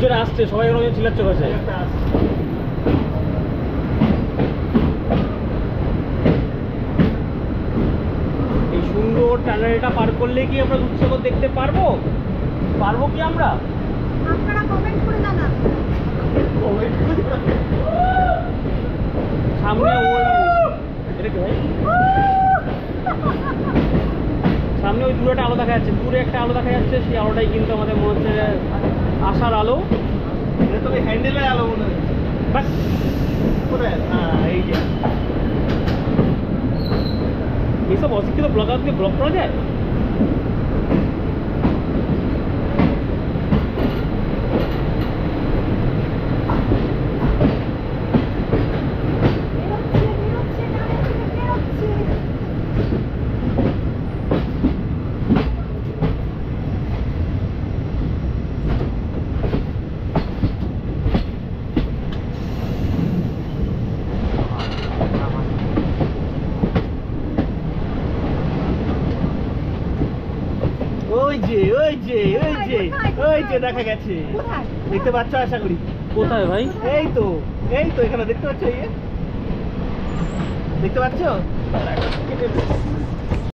জোরে আসছে, সবাই ওরকম চিল্লাচ্ছে কাছে। এই সুন্দর টানেলটা পার করলে কি আমরা দুধসাগর দেখতে পারবো? পারবো কি আমরা? আপনারা কমেন্ট করে জানান। সামনে ওই এটা কি ভাই? সামনে ওই দূরে একটা আলো দেখা যাচ্ছে, দূরে একটা আলো দেখা যাচ্ছে, সেই আলোটাই কিন্তু আমাদের মনে হচ্ছে আশার আলো। এটা তো হ্যান্ডেলের আলো মনে হচ্ছে। বাট কোথায়? হ্যাঁ, এই যে এইসব অশিক্ষিত ব্লগারকে ব্লক করা যায়? ওই যে ওই যে ওই যে ওই যে দেখা গেছে। কোথায়? দেখতে পাচ্ছ আশা করি? কোথায় ভাই? এই তো এখানে দেখতে পাচ্ছ? এই দেখতে পাচ্ছ?